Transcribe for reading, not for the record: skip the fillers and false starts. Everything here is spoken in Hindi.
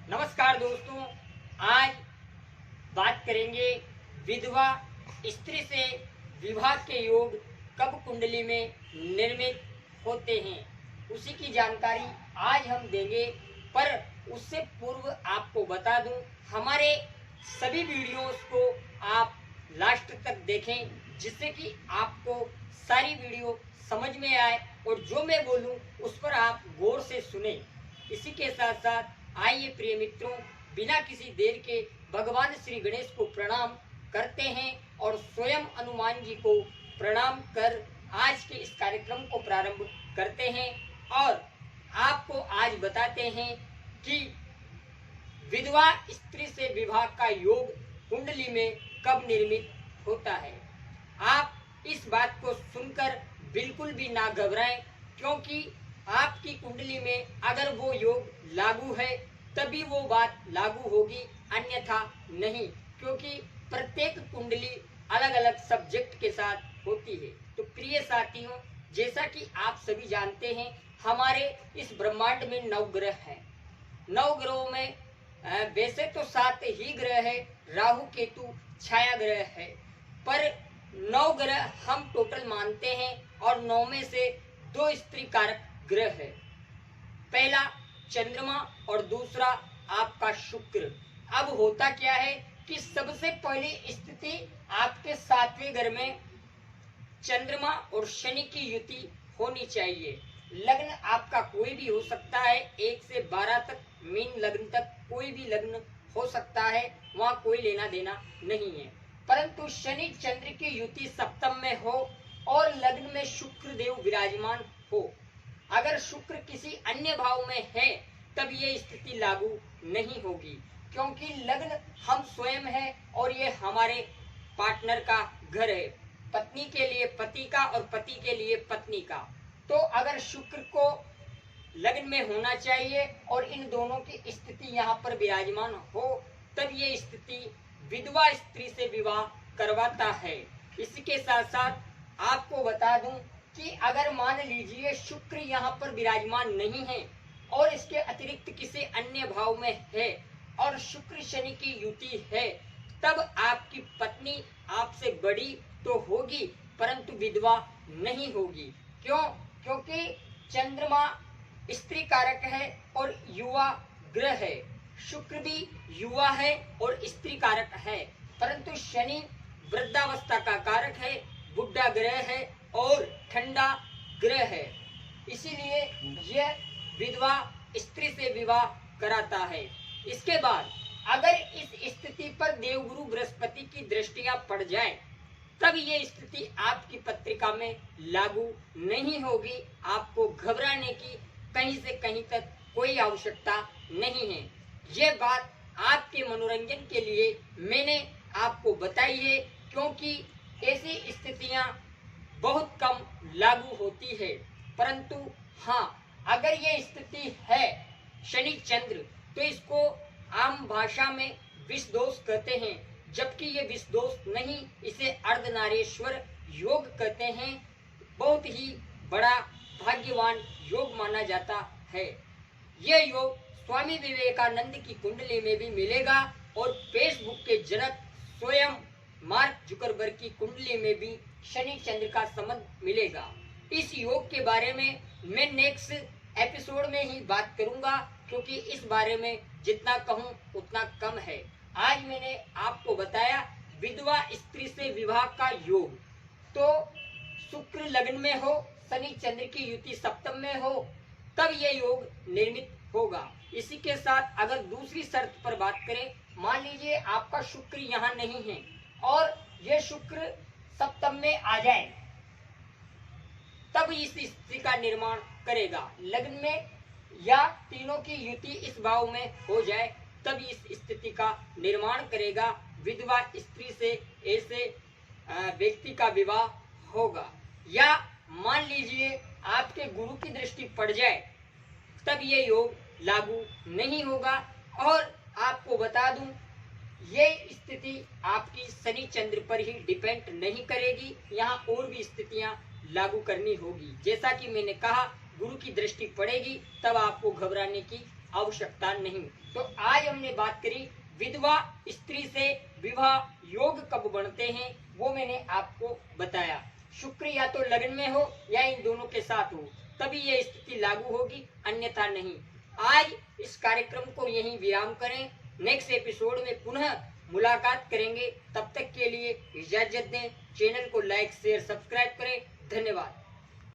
नमस्कार दोस्तों, आज बात करेंगे विधवा स्त्री से विवाह के योग कब कुंडली में निर्मित होते हैं, उसी की जानकारी आज हम देंगे। पर उससे पूर्व आपको बता दूं, हमारे सभी वीडियोस को आप लास्ट तक देखें, जिससे कि आपको सारी वीडियो समझ में आए और जो मैं बोलूं उस पर आप गौर से सुने। इसी के साथ साथ आइए प्रिय मित्रों, बिना किसी देर के भगवान श्री गणेश को प्रणाम करते हैं और स्वयं हनुमान जी को प्रणाम कर आज के इस कार्यक्रम को प्रारंभ करते हैं। और आपको आज बताते हैं कि विधवा स्त्री से विवाह का योग कुंडली में कब निर्मित होता है। आप इस बात को सुनकर बिल्कुल भी ना घबराएं, क्योंकि आपकी कुंडली में अगर वो योग लागू है तभी वो बात लागू होगी, अन्यथा नहीं, क्योंकि प्रत्येक कुंडली अलग अलग सब्जेक्ट के साथ होती है। तो प्रिय साथियों, जैसा कि आप सभी जानते हैं, हमारे इस ब्रह्मांड में 9 ग्रह हैं। 9 ग्रहों में वैसे तो 7 ही ग्रह है, राहु केतु छाया ग्रह है, पर 9 ग्रह हम टोटल मानते हैं और 9 में से 2 स्त्री कारक ग्रह है। पहला चंद्रमा और दूसरा आपका शुक्र। अब होता क्या है कि सबसे पहली स्थिति आपके 7वें घर में चंद्रमा और शनि की युति होनी चाहिए। लग्न आपका कोई भी हो सकता है, 1 से 12 तक, मीन लग्न तक कोई भी लग्न हो सकता है, वहां कोई लेना देना नहीं है। परंतु शनि चंद्र की युति सप्तम में हो और लग्न में शुक्र देव विराजमान हो। अगर शुक्र किसी अन्य भाव में है तब ये स्थिति लागू नहीं होगी, क्योंकि लग्न हम स्वयं है और ये हमारे पार्टनर का घर है, पत्नी के लिए पति का और पति के लिए पत्नी का। तो अगर शुक्र को लग्न में होना चाहिए और इन दोनों की स्थिति यहाँ पर विराजमान हो, तब ये स्थिति विधवा स्त्री से विवाह करवाता है। इसके साथ साथ आपको बता दूं कि अगर मान लीजिए शुक्र यहाँ पर विराजमान नहीं है और इसके अतिरिक्त किसी अन्य भाव में है और शुक्र शनि की युति है, तब आपकी पत्नी आपसे बड़ी तो होगी परंतु विधवा नहीं होगी। क्यों? क्योंकि चंद्रमा स्त्री कारक है और युवा ग्रह है, शुक्र भी युवा है और स्त्री कारक है, परंतु शनि वृद्धावस्था का कारक है, बुढ़ा ग्रह है और ठंडा ग्रह है। इसीलिए यह विधवा स्त्री से विवाह कराता है। इसके बाद अगर इस स्थिति पर देवगुरु बृहस्पति की दृष्टियां पड़ जाए, तब ये स्थिति आपकी पत्रिका में लागू नहीं होगी। आपको घबराने की कहीं से कहीं तक कोई आवश्यकता नहीं है। ये बात आपके मनोरंजन के लिए मैंने आपको बताई है, क्योंकि ऐसी स्थितियां बहुत कम लागू होती है। परंतु हाँ, अगर ये स्थिति है शनि चंद्र, तो इसको आम भाषा में विष दोष कहते हैं, जबकि ये विष दोष नहीं, इसे अर्धनारीश्वर योग कहते हैं। बहुत ही बड़ा भाग्यवान योग माना जाता है। यह योग स्वामी विवेकानंद की कुंडली में भी मिलेगा और फेसबुक के जनक स्वयं मार्क जुकरबर्ग की कुंडली में भी शनि चंद्र का संबंध मिलेगा। इस योग के बारे में मैं नेक्स्ट एपिसोड में ही बात करूंगा, क्योंकि इस बारे में जितना कहूं उतना कम है। आज मैंने आपको बताया विधवा स्त्री से विवाह का योग। तो शुक्र लग्न में हो, शनि चंद्र की युति सप्तम में हो, तब ये योग निर्मित होगा। इसी के साथ अगर दूसरी शर्त पर बात करें, मान लीजिए आपका शुक्र यहाँ नहीं है और ये शुक्र सप्तम में आ जाए, तब इस स्थिति का निर्माण करेगा। लग्न में या तीनों की युति इस भाव में हो जाए, तब इस स्थिति का निर्माण करेगा। विधवा स्त्री से ऐसे व्यक्ति का विवाह होगा। या मान लीजिए आपके गुरु की दृष्टि पड़ जाए, तब ये योग लागू नहीं होगा। और आपको बता दूं, ये स्थिति आपकी शनि चंद्र पर ही डिपेंड नहीं करेगी, यहाँ और भी स्थितियां लागू करनी होगी। जैसा कि मैंने कहा, गुरु की दृष्टि पड़ेगी तब आपको घबराने की आवश्यकता नहीं। तो आज हमने बात करी विधवा स्त्री से विवाह योग कब बनते हैं, वो मैंने आपको बताया। शुक्र या तो लग्न में हो या इन दोनों के साथ हो, तभी ये स्थिति लागू होगी, अन्यथा नहीं। आज इस कार्यक्रम को यहीं विराम करें। नेक्स्ट एपिसोड में पुनः मुलाकात करेंगे। तब तक के लिए इजाजत दें। चैनल को लाइक शेयर सब्सक्राइब करें। धन्यवाद।